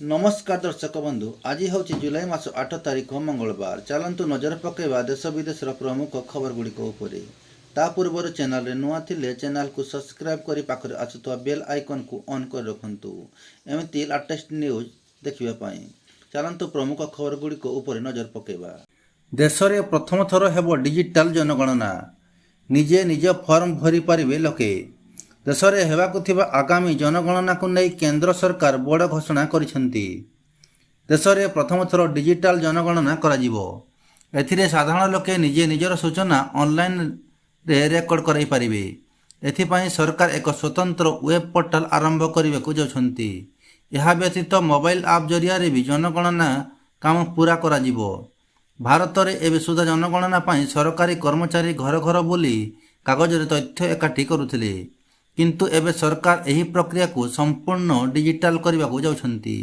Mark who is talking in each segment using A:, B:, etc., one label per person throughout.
A: नमस्कार दर्शक बंधु आज हूँ जुलाई मास 8 तारिख मंगलवार। चलतु नजर पकेबा देश विदेशर प्रमुख खबर गुड़िक उपरे। ता पूर्व चैनल नुआ थिले चैनल को सब्सक्राइब करी पाखरे आसुवा बेल आइकन को ऑन कर रखुंतु एमती लेटेस्ट न्यूज देखिबा पाई। चलतु प्रमुख खबर गुड़िक उपरे नजर पकेबा। देश में प्रथम थर हेब डिजिटल जनगणना। निजे निज फॉर्म भरी पारिबे लोके। देश में हेबाकु थिबा आगामी जनगणना को नहीं केंद्र सरकार बड़ घोषणा करिसेंती। देश में प्रथम थर डिजिटल जनगणना कराजिबो। एथिरे साधारण लोके निजे निजर सूचना ऑनलाइन रे रेकर्ड कराई पारिबे। एथिपाई सरकार एक स्वतंत्र वेब पोर्टाल आरंभ करने को जाउछंती। यह व्यतीत मोबाइल आप जरिया रे भी जनगणना काम पूरा कराजिबो। भारत में एबे सुधा जनगणना पाई सरकारी कर्मचारी घर घर बुली कागज रे तथ्य एकाठी करुथिले, किंतु एबे सरकार एही प्रक्रिया को संपूर्ण डिजिटल करने को जाउछंती।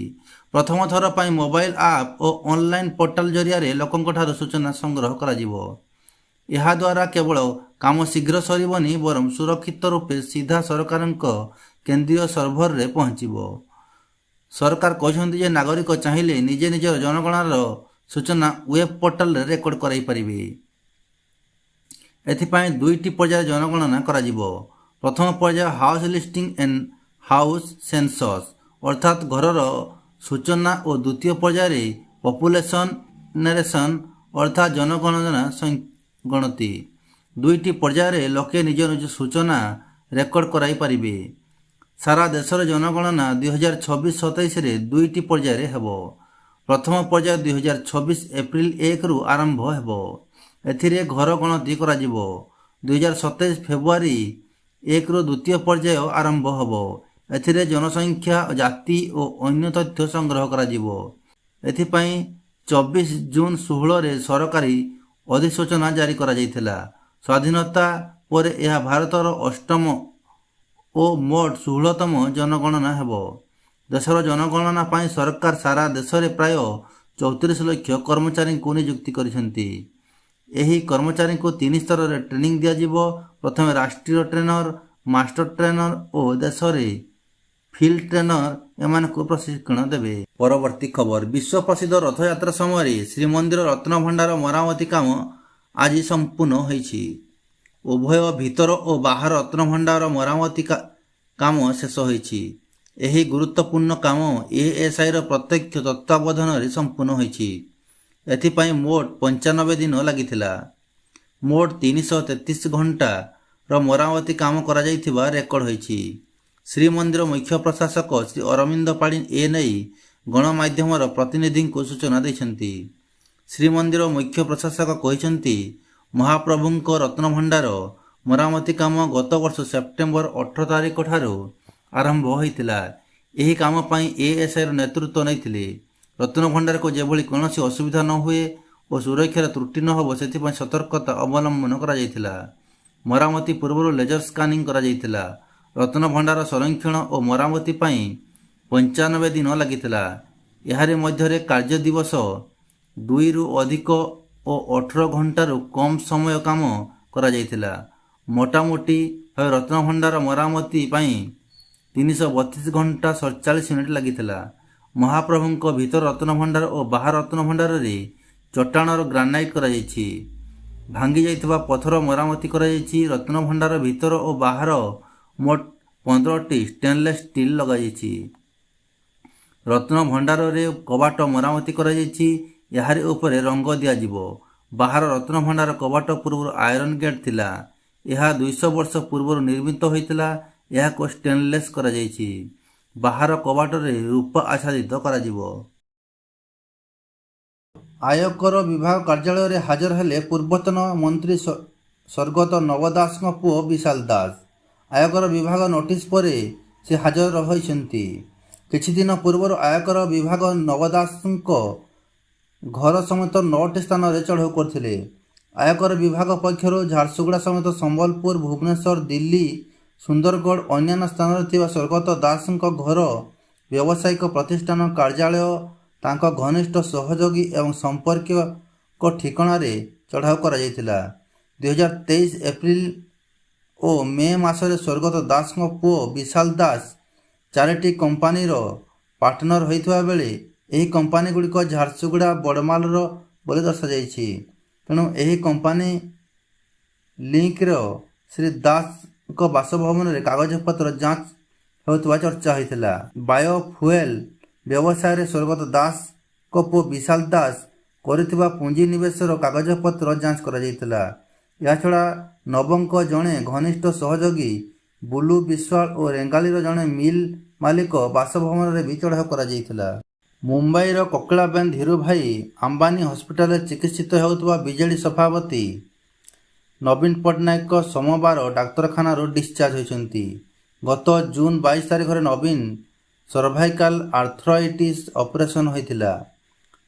A: प्रथम थर पाई मोबाइल आप और ऑनलाइन पोर्टाल जरिया रे लोकंक ठारो सूचना संग्रह कराजिबो। यह द्वारा केवल काम शीघ्र सरीबनी बरम सुरक्षित रूपे सीधा सरकारक केंद्रीय सर्भर रे पहुँचीबो। सरकार कहते जे नागरिक चाहिए निजे निजर जनगणनार सूचना वेब पोर्टाल रे रेकर्ड कराई पारिबे। एथिपाई दुईटी पर्याय जनगणना कराजिबो। प्रथम पर्याय house listing and house census अर्थात घरर सूचना और द्वितीय पर्याय पॉपुलेशन नरेशन अर्थात जनगणना गणति। दुईटी पर्याय लोके निज निज सूचना रेकर्ड कराई पारिबे। सारा देशर जनगणना 2026-27 रे दुईटी पर्याय हेबो। प्रथम पर्याय 2026 एप्रिल 1 रु आरंभ हेबो। एथिरे घर गणति कराजिबो। 2027 फेब्रुआरी 1 रु द्वितीय पर्याय आरंभ हेबो। एथिरे जनसंख्या जाति और अन्य तथ्य संग्रह कराजिबो। एथिपाई 24 जून 16 रे सरकारी अधिसूचना जारी करा जायथिला। स्वाधीनता पर यह भारतर अष्टम और मोट 16तम जनगणना हेबो। देशर जनगणना पाई सरकार सारा देश में प्राय 34 लाख कर्मचारी को नियुक्ति करिसेंती। एही कर्मचारी को 3 स्तर रे ट्रेनिंग दिया जिवो। प्रथम राष्ट्रीय ट्रेनर, मास्टर ट्रेनर और देश में फील्ड ट्रेनर एमान को प्रशिक्षण देवे। परवर्ती खबर विश्व प्रसिद्ध रथयात्रा समय श्रीमंदिर रत्नभंडार मरामती काम आज संपूर्ण होईछि। उभय भीतर और बाहर रत्नभंडार मरामती काम शेष होईछि। एही गुरुत्वपूर्ण काम एएसआई रो प्रत्यक्ष तत्वावधान रे संपूर्ण होईछि। एथिपाई मोट 95 दिन लागिथिला। मोट 333 घंटा रो मरामती काम करा जायथिबा रेकर्ड होईछि। श्रीमंदिर मुख्य प्रशासक श्री अरविंद पाड़ी ए नहीं गणमाध्यम प्रतिनिधि को सूचना दैछंती। श्रीमंदिर मुख्य प्रशासक कहिसंती महाप्रभुंक रत्नभंडार मरामती काम गत वर्ष सेप्टेम्बर 18 तारिख ठारू आरंभ होइतिला। एही काम पाई एएसआई नेतृत्व नैथिले। रत्नभंडार को जेभली कौनसी असुविधा न हुए और सुरक्षार त्रुटि न हो सेथिपाई सतर्कता अवलंबन करा जायथिला। मरामती पूर्व लेजर स्कानिंग करा जायथिला। रत्नभंडार संरक्षण और मरामती पाई 95 दिन लागिथिला। यारे मध्यरे कार्य दिवस 2 रु अधिक और 18 घंटारू कम समय काम करा जायथिला। मोटामोटी भाव रत्नभंडार मरामती पाई 332 घंटा 47 मिनिट लागिथिला। महाप्रभुंक भीतर रत्नभंडार और बाहर रत्नभंडार रे चट्टाणर ग्रानाइट करा जायछि। भांगी जाइथिबा पत्थर मरामती करा जायछि। रत्नभंडार भीतर और बाहर मोट 15टी स्टेनलेस स्टील लगा जायछि। रत्नभंडार रे कबाट मरामती करा जायछि। याहारे ऊपर रंग दिया जिवो। बाहर रत्नभंडार कबाट पूर्व आयरन गेट थिला। यह 200 वर्ष पूर्व निर्मित होइतिला। यह को स्टेनलेस करा जायछि। बाहर कबाट रे रूपा आच्छादित करा जिवो। आयकर विभाग कार्यालय रे हाजर हेले पूर्वतन मंत्री स्वर्गत नव दास पुओ विशाल दास। आयकर विभाग नोटिस पर से हाजर होइछंती। किछि दिन पूर्व आयकर विभाग नव दास घर समेत 9टी स्थान रे चढ़ाऊ करथिले। आयकर विभाग पक्षर झारसुगुड़ा समेत संबलपुर, भुवनेश्वर, दिल्ली, सुंदरगढ़ अन्य स्थान में स्वर्गत दास घर व्यावसायिक प्रतिष्ठान कार्यालय तांको घनिष्ठ सहयोगी एवं संपर्क ठिकाना रे चढ़ाऊ करा जायतिला। 2023 एप्रिल और मे मासरे स्वर्गत दास पुओ विशाल दास 4टी कंपानीर ପାର୍ଟନର ହୋଇଥିବା ବେଳେ ଏହି କମ୍ପାନୀଗୁଡ଼ିକ ଝାରସୁଗୁଡ଼ା ବଡ଼ମାଲର ବୋଲି ଦର୍ଶାଯାଇଛି। ତେଣୁ ଏହି କମ୍ପାନୀ ଲିଙ୍କର ଶ୍ରୀ ଦାସଙ୍କ ବାସଭବନରେ କାଗଜପତ୍ର ଯାଞ୍ଚ ହେଉଥିବା ଚର୍ଚ୍ଚା ହୋଇଥିଲା। ବାୟୋଫୁଏଲ ବ୍ୟବସାୟରେ ସ୍ୱର୍ଗତ ଦାସଙ୍କ ପୁଅ ବିଶାଲ ଦାସ କରିଥିବା ପୁଞ୍ଜିନିବେଶର କାଗଜପତ୍ର ଯାଞ୍ଚ କରାଯାଇଥିଲା। ଏହାଛଡ଼ା ନବଙ୍କ ଜଣେ ଘନିଷ୍ଠ ସହଯୋଗୀ ବୁଲୁ ବିଶ୍ୱାଳ ଓ ରେଙ୍ଗାଲିର ଜଣେ ମିଲ୍ ମାଲିକ ବାସଭବନରେ ବି ଚଢ଼ାଉ କରାଯାଇଥିଲା। ମୁମ୍ବାଇର କୋକିଳାବେନ ଧୀରୁଭାଇ ଆମ୍ବାନୀ ହସ୍ପିଟାଲରେ ଚିକିତ୍ସିତ ହେଉଥିବା ବିଜେଡି ସଭାପତି ନବୀନ ପଟ୍ଟନାୟକ ସୋମବାର ଡାକ୍ତରଖାନାରୁ ଡିସଚାର୍ଜ ହୋଇଛନ୍ତି। ଗତ ଜୁନ 22 ତାରିଖରେ ନବୀନ ସର୍ଭାଇକାଲ ଆର୍ଥ୍ରାଇଟିସ୍ ଅପରେସନ୍ ହୋଇଥିଲା।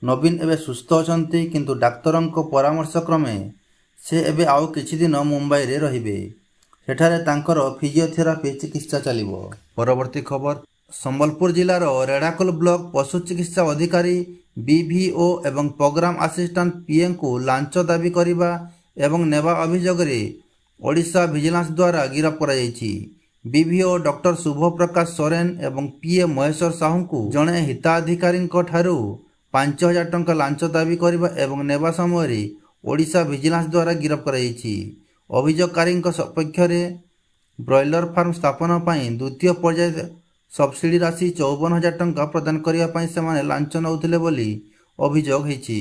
A: ନବୀନ ଏବେ ସୁସ୍ଥ ଅଛନ୍ତି, କିନ୍ତୁ ଡାକ୍ତରଙ୍କ ପରାମର୍ଶ କ୍ରମେ ସେ ଏବେ ଆଉ କିଛି ଦିନ ମୁମ୍ବାଇରେ ରହିବେ। ସେଠାରେ ତାଙ୍କର ଫିଜିଓଥେରାପି ଚିକିତ୍ସା ଚାଲିବ। ପରବର୍ତ୍ତୀ ଖବର, ସମ୍ବଲପୁର ଜିଲ୍ଲାର ରେଢ଼ାଖୋଲ ବ୍ଲକ ପଶୁ ଚିକିତ୍ସା ଅଧିକାରୀ BVO ଏବଂ ପ୍ରୋଗ୍ରାମ ଆସିଷ୍ଟାଣ୍ଟ PAଙ୍କୁ ଲାଞ୍ଚ ଦାବି କରିବା ଏବଂ ନେବା ଅଭିଯୋଗରେ ଓଡ଼ିଶା ଭିଜିଲାନ୍ସ ଦ୍ୱାରା ଗିରଫ କରାଯାଇଛି। BVO ଡକ୍ଟର ଶୁଭ ପ୍ରକାଶ ସୋରେନ ଏବଂ PA ମହେଶ୍ୱର ସାହୁଙ୍କୁ ଜଣେ ହିତାଧିକାରୀଙ୍କ ଠାରୁ 5,000 ଟଙ୍କା ଲାଞ୍ଚ ଦାବି କରିବା ଏବଂ ନେବା ସମୟରେ ଓଡ଼ିଶା ଭିଜିଲାନ୍ସ ଦ୍ୱାରା ଗିରଫ କରାଯାଇଛି। ଅଭିଯୋଗକାରୀଙ୍କ ସପକ୍ଷରେ ବ୍ରଏଲର ଫାର୍ମ ସ୍ଥାପନ ପାଇଁ ଦ୍ୱିତୀୟ ପର୍ଯ୍ୟାୟ ସବସିଡି ରାଶି 54,000 ଟଙ୍କା ପ୍ରଦାନ କରିବା ପାଇଁ ସେମାନେ ଲାଞ୍ଚ ନେଉଥିଲେ ବୋଲି ଅଭିଯୋଗ ହୋଇଛି।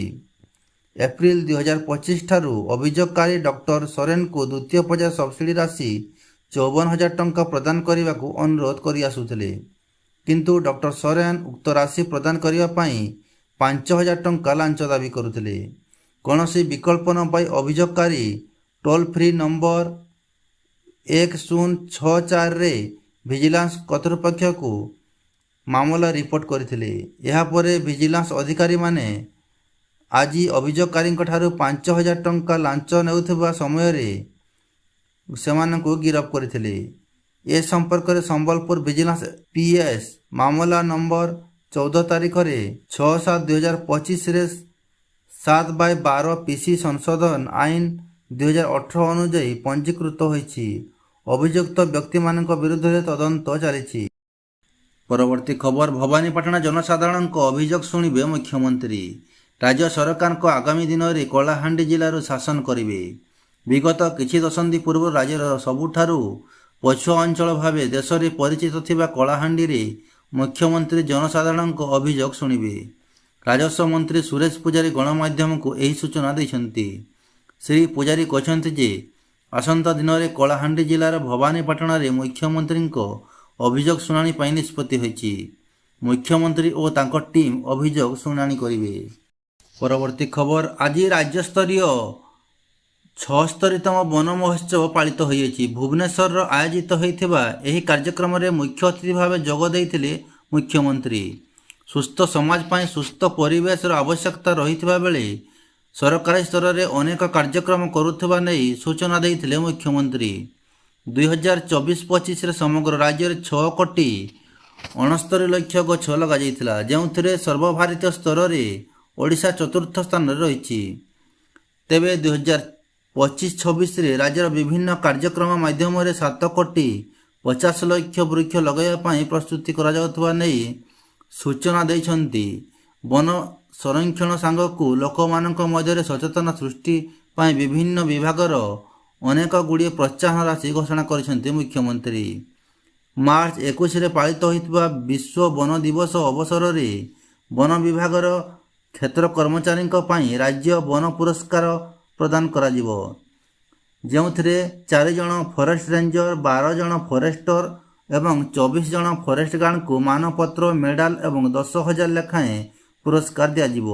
A: ଏପ୍ରିଲ 2025 ଠାରୁ ଅଭିଯୋଗକାରୀ ଡକ୍ଟର ସୋରେନଙ୍କୁ ଦ୍ୱିତୀୟ ପର୍ଯ୍ୟାୟ ସବସିଡି ରାଶି 54,000 ଟଙ୍କା ପ୍ରଦାନ କରିବାକୁ ଅନୁରୋଧ କରିଆସୁଥିଲେ, କିନ୍ତୁ ଡକ୍ଟର ସୋରେନ ଉକ୍ତ ରାଶି ପ୍ରଦାନ କରିବା ପାଇଁ 5,000 ଟଙ୍କା ଲାଞ୍ଚ ଦାବି କରୁଥିଲେ। କୌଣସି ବିକଳ୍ପ ନ ପାଇ ଅଭିଯୋଗକାରୀ ଟୋଲ୍ ଫ୍ରି ନମ୍ବର 1064ରେ ଭିଜିଲାନ୍ସ କର୍ତ୍ତୃପକ୍ଷକୁ ମାମଲା ରିପୋର୍ଟ କରିଥିଲେ। ଏହାପରେ ଭିଜିଲାନ୍ସ ଅଧିକାରୀମାନେ ଆଜି ଅଭିଯୋଗକାରୀଙ୍କ ଠାରୁ 5,000 ଟଙ୍କା ଲାଞ୍ଚ ନେଉଥିବା ସମୟରେ ସେମାନଙ୍କୁ ଗିରଫ କରିଥିଲେ। ଏ ସମ୍ପର୍କରେ ସମ୍ବଲପୁର ଭିଜିଲାନ୍ସ PS ମାମଲା ନମ୍ବର 14 ତାରିଖରେ 6/7/2025ରେ 7/12 PC ସଂଶୋଧନ ଆଇନ 2018 ଅନୁଯାୟୀ ପଞ୍ଜୀକୃତ ହୋଇଛି। ଅଭିଯୁକ୍ତ ବ୍ୟକ୍ତିମାନଙ୍କ ବିରୁଦ୍ଧରେ ତଦନ୍ତ ଚାଲିଛି। ପରବର୍ତ୍ତୀ ଖବର, ଭବାନୀପାଟଣା ଜନସାଧାରଣଙ୍କ ଅଭିଯୋଗ ଶୁଣିବେ ମୁଖ୍ୟମନ୍ତ୍ରୀ। ରାଜ୍ୟ ସରକାରଙ୍କ ଆଗାମୀ ଦିନରେ କଳାହାଣ୍ଡି ଜିଲ୍ଲାରୁ ଶାସନ କରିବେ। ବିଗତ କିଛି ଦଶନ୍ଧି ପୂର୍ବରୁ ରାଜ୍ୟର ସବୁଠାରୁ ପଛୁଆ ଅଞ୍ଚଳ ଭାବେ ଦେଶରେ ପରିଚିତ ଥିବା କଳାହାଣ୍ଡିରେ ମୁଖ୍ୟମନ୍ତ୍ରୀ ଜନସାଧାରଣଙ୍କ ଅଭିଯୋଗ ଶୁଣିବେ। ରାଜସ୍ୱ ମନ୍ତ୍ରୀ ସୁରେଶ ପୂଜାରୀ ଗଣମାଧ୍ୟମକୁ ଏହି ସୂଚନା ଦେଇଛନ୍ତି। ଶ୍ରୀ ପୂଜାରୀ କହିଛନ୍ତି ଯେ ଆସନ୍ତା ଦିନରେ କଳାହାଣ୍ଡି ଜିଲ୍ଲାର ଭବାନୀପାଟଣାରେ ମୁଖ୍ୟମନ୍ତ୍ରୀଙ୍କ ଅଭିଯୋଗ ଶୁଣାଣି ପାଇଁ ନିଷ୍ପତ୍ତି ହୋଇଛି। ମୁଖ୍ୟମନ୍ତ୍ରୀ ଓ ତାଙ୍କ ଟିମ୍ ଅଭିଯୋଗ ଶୁଣାଣି କରିବେ। ପରବର୍ତ୍ତୀ ଖବର, ଆଜି ରାଜ୍ୟସ୍ତରୀୟ 76ତମ ବନ ମହୋତ୍ସବ ପାଳିତ ହୋଇଛି। ଭୁବନେଶ୍ୱରର ଆୟୋଜିତ ହୋଇଥିବା ଏହି କାର୍ଯ୍ୟକ୍ରମରେ ମୁଖ୍ୟ ଅତିଥି ଭାବେ ଯୋଗ ଦେଇଥିଲେ ମୁଖ୍ୟମନ୍ତ୍ରୀ। ସୁସ୍ଥ ସମାଜ ପାଇଁ ସୁସ୍ଥ ପରିବେଶର ଆବଶ୍ୟକତା ରହିଥିବା ବେଳେ ସରକାରୀ ସ୍ତରରେ ଅନେକ କାର୍ଯ୍ୟକ୍ରମ କରୁଥିବା ନେଇ ସୂଚନା ଦେଇଥିଲେ ମୁଖ୍ୟମନ୍ତ୍ରୀ। 2024-25ରେ ସମଗ୍ର ରାଜ୍ୟରେ 6,69,00,000 ଗଛ ଲଗାଯାଇଥିଲା, ଯେଉଁଥିରେ ସର୍ବଭାରତୀୟ ସ୍ତରରେ ଓଡ଼ିଶା ଚତୁର୍ଥ ସ୍ଥାନରେ ରହିଛି। ତେବେ 2025-26ରେ ରାଜ୍ୟର ବିଭିନ୍ନ କାର୍ଯ୍ୟକ୍ରମ ମାଧ୍ୟମରେ 7,50,00,000 ବୃକ୍ଷ ଲଗାଇବା ପାଇଁ ପ୍ରସ୍ତୁତି କରାଯାଉଥିବା ନେଇ ସୂଚନା ଦେଇଛନ୍ତି। ବନ ସଂରକ୍ଷଣ ସାଙ୍ଗକୁ ଲୋକମାନଙ୍କ ମଧ୍ୟରେ ସଚେତନତା ସୃଷ୍ଟି ପାଇଁ ବିଭିନ୍ନ ବିଭାଗର ଅନେକ ଗୁଡ଼ିଏ ପ୍ରୋତ୍ସାହନ ରାଶି ଘୋଷଣା କରିଛନ୍ତି ମୁଖ୍ୟମନ୍ତ୍ରୀ। ମାର୍ଚ୍ଚ 21ରେ ପାଳିତ ହୋଇଥିବା ବିଶ୍ୱ ବନ ଦିବସ ଅବସରରେ ବନ ବିଭାଗର କ୍ଷେତ୍ର କର୍ମଚାରୀଙ୍କ ପାଇଁ ରାଜ୍ୟ ବନ ପୁରସ୍କାର ପ୍ରଦାନ କରାଯିବ, ଯେଉଁଥିରେ 4 ଜଣ ଫରେଷ୍ଟ ରେଞ୍ଜର, 12 ଜଣ ଫରେଷ୍ଟର ଏବଂ 24 ଜଣ ଫରେଷ୍ଟ ଗାର୍ଡଙ୍କୁ ମାନପତ୍ର, ମେଡାଲ ଏବଂ 10,000 ଲେଖାଏଁ ପୁରସ୍କାର ଦିଆଯିବ।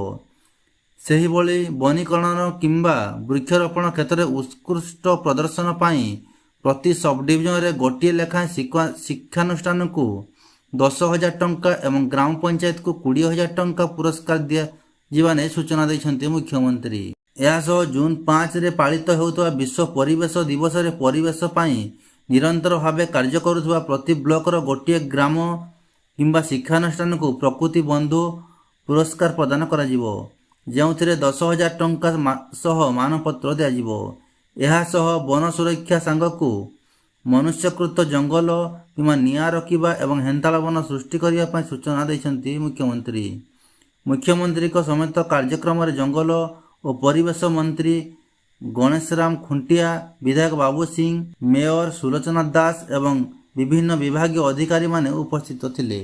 A: ସେହିଭଳି ବନୀକରଣ କିମ୍ବା ବୃକ୍ଷରୋପଣ କ୍ଷେତ୍ରରେ ଉତ୍କୃଷ୍ଟ ପ୍ରଦର୍ଶନ ପାଇଁ ପ୍ରତି ସବ୍-ଡିଭିଜନରେ ଗୋଟିଏ ଲେଖାଏଁ ଶିକ୍ଷାନୁଷ୍ଠାନକୁ 10,000 ଟଙ୍କା ଏବଂ ଗ୍ରାମ ପଞ୍ଚାୟତକୁ 20,000 ଟଙ୍କା ପୁରସ୍କାର ଦିଆଯିବା ନେଇ ସୂଚନା ଦେଇଛନ୍ତି ମୁଖ୍ୟମନ୍ତ୍ରୀ। ଏହାସହ ଜୁନ୍ 5ରେ ପାଳିତ ହେଉଥିବା ବିଶ୍ୱ ପରିବେଶ ଦିବସରେ ପରିବେଶ ପାଇଁ ନିରନ୍ତର ଭାବେ କାର୍ଯ୍ୟ କରୁଥିବା ପ୍ରତି ବ୍ଲକର ଗୋଟିଏ ଗ୍ରାମ କିମ୍ବା ଶିକ୍ଷାନୁଷ୍ଠାନକୁ ପ୍ରକୃତି ବନ୍ଧୁ ପୁରସ୍କାର ପ୍ରଦାନ କରାଯିବ, ଯେଉଁଥିରେ 10,000 ଟଙ୍କା ସହ ମାନପତ୍ର ଦିଆଯିବ। ଏହାସହ ବନ ସୁରକ୍ଷା ସାଙ୍ଗକୁ ମନୁଷ୍ୟକୃତ ଜଙ୍ଗଲ କିମ୍ବା ନିଆଁ ରଖିବା ଏବଂ ହେନ୍ତାଳ ବନ ସୃଷ୍ଟି କରିବା ପାଇଁ ସୂଚନା ଦେଇଛନ୍ତି ମୁଖ୍ୟମନ୍ତ୍ରୀ। ମୁଖ୍ୟମନ୍ତ୍ରୀଙ୍କ ସମେତ କାର୍ଯ୍ୟକ୍ରମରେ ଜଙ୍ଗଲ ଓ ପରିବେଶ ମନ୍ତ୍ରୀ ଗଣେଶରାମ ଖୁଣ୍ଟିଆ, ବିଧାୟକ ବାବୁ ସିଂ, ମେୟର ସୁଲୋଚନା ଦାସ ଏବଂ ବିଭିନ୍ନ ବିଭାଗୀୟ ଅଧିକାରୀମାନେ ଉପସ୍ଥିତ ଥିଲେ।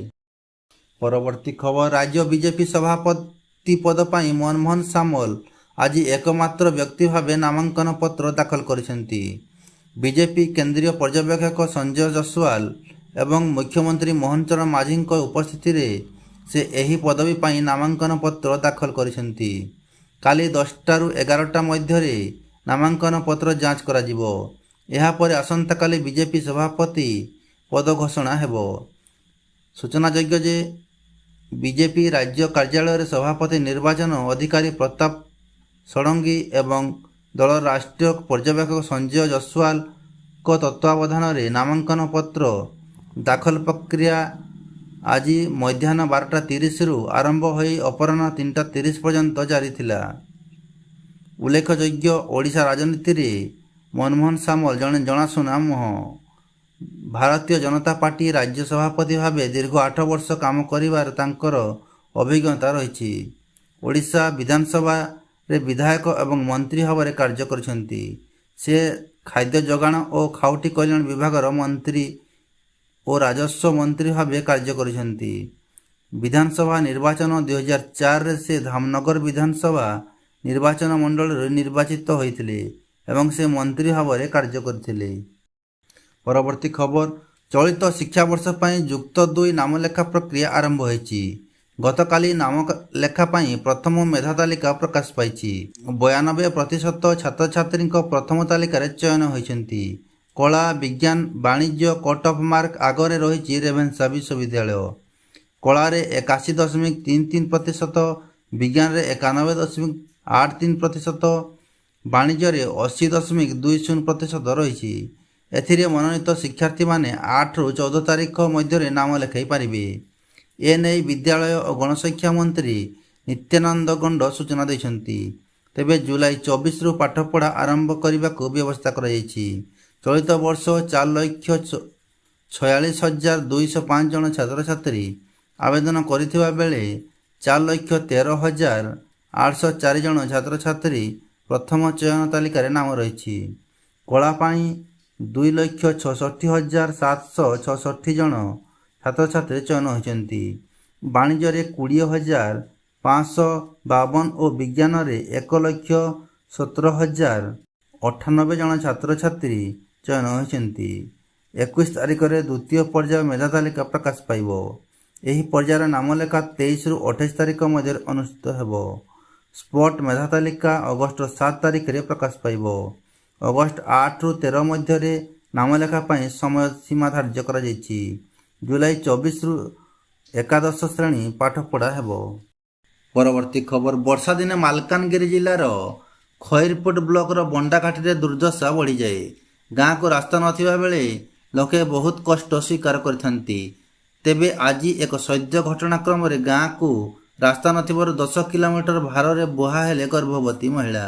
A: ପରବର୍ତ୍ତୀ ଖବର, ରାଜ୍ୟ ବିଜେପି ସଭାପତି ପଦ ପାଇଁ ମନମୋହନ ସାମଲ ଆଜି ଏକମାତ୍ର ବ୍ୟକ୍ତି ଭାବେ ନାମାଙ୍କନ ପତ୍ର ଦାଖଲ କରିଛନ୍ତି। ବିଜେପି କେନ୍ଦ୍ରୀୟ ପର୍ଯ୍ୟବେକ୍ଷକ ସଞ୍ଜୟ ଜସୱାଲ ଏବଂ ମୁଖ୍ୟମନ୍ତ୍ରୀ ମୋହନ ଚରଣ ମାଝୀଙ୍କ ଉପସ୍ଥିତିରେ ସେ ଏହି ପଦବୀ ପାଇଁ ନାମାଙ୍କନ ପତ୍ର ଦାଖଲ କରିଛନ୍ତି। କାଲି 10ଟାରୁ 11ଟା ମଧ୍ୟରେ ନାମାଙ୍କନ ପତ୍ର ଯାଞ୍ଚ କରାଯିବ। ଏହାପରେ ଆସନ୍ତାକାଲି ବିଜେପି ସଭାପତି ପଦ ଘୋଷଣା ହେବ। ସୂଚନାଯୋଗ୍ୟ ଯେ ବିଜେପି ରାଜ୍ୟ କାର୍ଯ୍ୟାଳୟରେ ସଭାପତି ନିର୍ବାଚନ ଅଧିକାରୀ ପ୍ରତାପ ଷଡ଼ଙ୍ଗୀ ଏବଂ ଦଳର ରାଷ୍ଟ୍ରୀୟ ପର୍ଯ୍ୟବେକ୍ଷକ ସଞ୍ଜୟ ଜସୱାଲଙ୍କ ତତ୍ତ୍ୱାବଧାନରେ ନାମାଙ୍କନ ପତ୍ର ଦାଖଲ ପ୍ରକ୍ରିୟା ଆଜି ମଧ୍ୟାହ୍ନ 12:30ରୁ ଆରମ୍ଭ ହୋଇ ଅପରାହ୍ନ 3:30 ପର୍ଯ୍ୟନ୍ତ ଜାରି ଥିଲା। ଉଲ୍ଲେଖଯୋଗ୍ୟ, ଓଡ଼ିଶା ରାଜନୀତିରେ ମନମୋହନ ସାମଲ ଜଣେ ଜଣାଶୁଣା ମୁହଁ। ଭାରତୀୟ ଜନତା ପାର୍ଟି ରାଜ୍ୟ ସଭାପତି ଭାବେ ଦୀର୍ଘ 8 ବର୍ଷ କାମ କରିବାର ତାଙ୍କର ଅଭିଜ୍ଞତା ରହିଛି। ଓଡ଼ିଶା ବିଧାନସଭାରେ ବିଧାୟକ ଏବଂ ମନ୍ତ୍ରୀ ଭାବରେ କାର୍ଯ୍ୟ କରିଛନ୍ତି। ସେ ଖାଦ୍ୟ ଯୋଗାଣ ଓ ଖାଉଟି କଲ୍ୟାଣ ବିଭାଗର ମନ୍ତ୍ରୀ ଓ ରାଜସ୍ୱ ମନ୍ତ୍ରୀ ଭାବେ କାର୍ଯ୍ୟ କରିଛନ୍ତି। ବିଧାନସଭା ନିର୍ବାଚନ 2004ରେ ସେ ଧାମନଗର ବିଧାନସଭା ନିର୍ବାଚନ ମଣ୍ଡଳୀରୁ ନିର୍ବାଚିତ ହୋଇଥିଲେ ଏବଂ ସେ ମନ୍ତ୍ରୀ ଭାବରେ କାର୍ଯ୍ୟ କରିଥିଲେ। ପରବର୍ତ୍ତୀ ଖବର, ଚଳିତ ଶିକ୍ଷାବର୍ଷ ପାଇଁ ଯୁକ୍ତ 2 ନାମଲେଖା ପ୍ରକ୍ରିୟା ଆରମ୍ଭ ହୋଇଛି। ଗତକାଲି ନାମଲେଖା ପାଇଁ ପ୍ରଥମ ମେଧା ତାଲିକା ପ୍ରକାଶ ପାଇଛି। 92% ଛାତ୍ରଛାତ୍ରୀଙ୍କ ପ୍ରଥମ ତାଲିକାରେ ଚୟନ ହୋଇଛନ୍ତି। କଳା, ବିଜ୍ଞାନ, ବାଣିଜ୍ୟ କଟ୍ ଅଫ୍ ମାର୍କ ଆଗରେ ରହିଛି ରେଭେନ୍ସା ବିଶ୍ୱବିଦ୍ୟାଳୟ। କଳାରେ 81.33%, ବିଜ୍ଞାନରେ 91.83%, ବାଣିଜ୍ୟରେ 80.20% ରହିଛି। ଏଥିରେ ମନୋନୀତ ଶିକ୍ଷାର୍ଥୀମାନେ 8ରୁ 14 ତାରିଖ ମଧ୍ୟରେ ନାମ ଲେଖାଇ ପାରିବେ। ଏନେଇ ବିଦ୍ୟାଳୟ ଓ ଗଣଶିକ୍ଷା ମନ୍ତ୍ରୀ ନିତ୍ୟାନନ୍ଦ ଗଣ୍ଡ ସୂଚନା ଦେଇଛନ୍ତି। ତେବେ ଜୁଲାଇ 24ରୁ ପାଠପଢ଼ା ଆରମ୍ଭ କରିବାକୁ ବ୍ୟବସ୍ଥା କରାଯାଇଛି। ଚଳିତ ବର୍ଷ 4,46,205 ଜଣ ଛାତ୍ରଛାତ୍ରୀ ଆବେଦନ କରିଥିବା ବେଳେ 4,13,804 ଜଣ ଛାତ୍ରଛାତ୍ରୀ ପ୍ରଥମ ଚୟନ ତାଲିକାରେ ନାମ ରହିଛି। କଳା ପାଇଁ 2,66,766 ଜଣ ଛାତ୍ରଛାତ୍ରୀ ଚୟନ ହୋଇଛନ୍ତି। ବାଣିଜ୍ୟରେ 20,552 ଓ ବିଜ୍ଞାନରେ 1,17,098 ଜଣ ଛାତ୍ରଛାତ୍ରୀ ଚୟନ ହୋଇଛନ୍ତି। 21 ତାରିଖରେ ଦ୍ୱିତୀୟ ପର୍ଯ୍ୟାୟ ମେଧା ତାଲିକା ପ୍ରକାଶ ପାଇବ। ଏହି ପର୍ଯ୍ୟାୟର ନାମଲେଖା 23ରୁ 28 ତାରିଖ ମଧ୍ୟରେ ଅନୁଷ୍ଠିତ ହେବ। ସ୍ପଟ୍ ମେଧା ତାଲିକା ଅଗଷ୍ଟ 7 ତାରିଖରେ ପ୍ରକାଶ ପାଇବ। ଅଗଷ୍ଟ 8ରୁ 13 ମଧ୍ୟରେ ନାମଲେଖା ପାଇଁ ସମୟ ସୀମା ଧାର୍ଯ୍ୟ କରାଯାଇଛି। ଜୁଲାଇ 24ରୁ ଏକାଦଶ ଶ୍ରେଣୀ ପାଠପଢ଼ା ହେବ। ପରବର୍ତ୍ତୀ ଖବର, ବର୍ଷା ଦିନେ ମାଲକାନଗିରି ଜିଲ୍ଲାର ଖଇରପୁଟ ବ୍ଲକର ବଣ୍ଡାଘାଟିରେ ଦୁର୍ଦ୍ଦଶା ବଢ଼ିଯାଏ। ଗାଁକୁ ରାସ୍ତା ନଥିବା ବେଳେ ଲୋକେ ବହୁତ କଷ୍ଟ ସ୍ୱୀକାର କରିଥାନ୍ତି। ତେବେ ଆଜି ଏକ ସଦ୍ୟ ଘଟଣାକ୍ରମରେ ଗାଁକୁ ରାସ୍ତା ନଥିବାରୁ 10 କିଲୋମିଟର ଭାରରେ ବୁହା ହେଲେ ଗର୍ଭବତୀ ମହିଳା।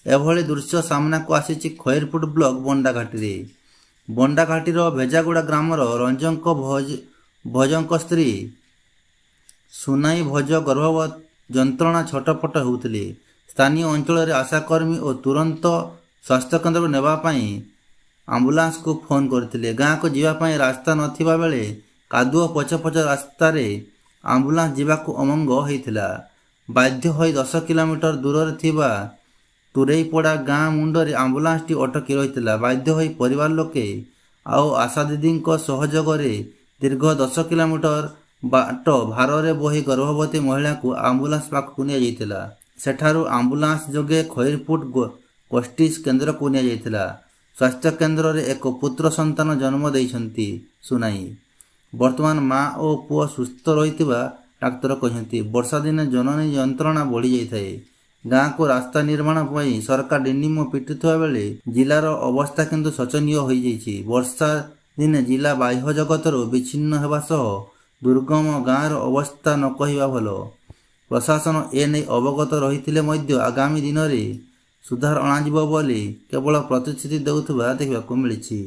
A: ଏଭଳି ଦୃଶ୍ୟ ସାମ୍ନାକୁ ଆସିଛି ଖଇରପୁଟ ବ୍ଲକ ବଣ୍ଡାଘାଟିରେ। ବଣ୍ଡାଘାଟିର ଭେଜାଗୁଡ଼ା ଗ୍ରାମର ରଞ୍ଜଙ୍କ ଭୋଜଙ୍କ ସ୍ତ୍ରୀ ସୁନାଇ ଭୋଜ ଗର୍ଭବତୀ ଯନ୍ତ୍ରଣା ଛଟପଟ ହେଉଥିଲେ। ସ୍ଥାନୀୟ ଅଞ୍ଚଳରେ ଆଶାକର୍ମୀ ଓ ତୁରନ୍ତ ସ୍ୱାସ୍ଥ୍ୟକେନ୍ଦ୍ରକୁ ନେବା ପାଇଁ ଆମ୍ବୁଲାନ୍ସକୁ ଫୋନ୍ କରିଥିଲେ। ଗାଁକୁ ଯିବା ପାଇଁ ରାସ୍ତା ନଥିବା ବେଳେ କାଦୁଅ ପଛ ରାସ୍ତାରେ ଆମ୍ବୁଲାନ୍ସ ଯିବାକୁ ଅମଙ୍ଗ ହୋଇଥିଲା। ବାଧ୍ୟ ହୋଇ 10 କିଲୋମିଟର ଦୂରରେ ଥିବା ତୁରେଇପଡ଼ା ଗାଁ ମୁଣ୍ଡରେ ଆମ୍ବୁଲାନ୍ସଟି ଅଟକି ରହିଥିଲା। ବାଧ୍ୟ ହୋଇ ପରିବାର ଲୋକେ ଆଉ ଆଶା ଦିଦିଙ୍କ ସହଯୋଗରେ ଦୀର୍ଘ 10 କିଲୋମିଟର ବାଟ ଭାରରେ ବୋହି ଗର୍ଭବତୀ ମହିଳାଙ୍କୁ ଆମ୍ବୁଲାନ୍ସ ପାଖକୁ ନିଆଯାଇଥିଲା। ସେଠାରୁ ଆମ୍ବୁଲାନ୍ସ ଯୋଗେ ଖଇରପୁଟ ଗୋଷ୍ଠୀ କେନ୍ଦ୍ରକୁ ନିଆଯାଇଥିଲା। ସ୍ୱାସ୍ଥ୍ୟ କେନ୍ଦ୍ରରେ ଏକ ପୁତ୍ର ସନ୍ତାନ ଜନ୍ମ ଦେଇଛନ୍ତି ସୁନାଇ। ବର୍ତ୍ତମାନ ମା ଓ ପୁଅ ସୁସ୍ଥ ରହିଥିବା ଡାକ୍ତର କହିଛନ୍ତି। ବର୍ଷା ଦିନେ ଜନନୀ ଯନ୍ତ୍ରଣା ବଢ଼ିଯାଇଥାଏ। ଗାଁକୁ ରାସ୍ତା ନିର୍ମାଣ ପାଇଁ ସରକାର ଡିଣ୍ଡିମ ପିଟୁଥିବା ବେଳେ ଜିଲ୍ଲାର ଅବସ୍ଥା କିନ୍ତୁ ଶୋଚନୀୟ ହୋଇଯାଇଛି। ବର୍ଷା ଦିନେ ଜିଲ୍ଲା ବାହ୍ୟ ଜଗତରୁ ବିଚ୍ଛିନ୍ନ ହେବା ସହ ଦୁର୍ଗମ ଗାଁର ଅବସ୍ଥା ନ କହିବା ଭଲ। ପ୍ରଶାସନ ଏନେଇ ଅବଗତ ରହିଥିଲେ ମଧ୍ୟ ଆଗାମୀ ଦିନରେ ସୁଧାର ଅଣାଯିବ ବୋଲି କେବଳ ପ୍ରତିଶ୍ରୁତି ଦେଉଥିବା ଦେଖିବାକୁ ମିଳିଛି।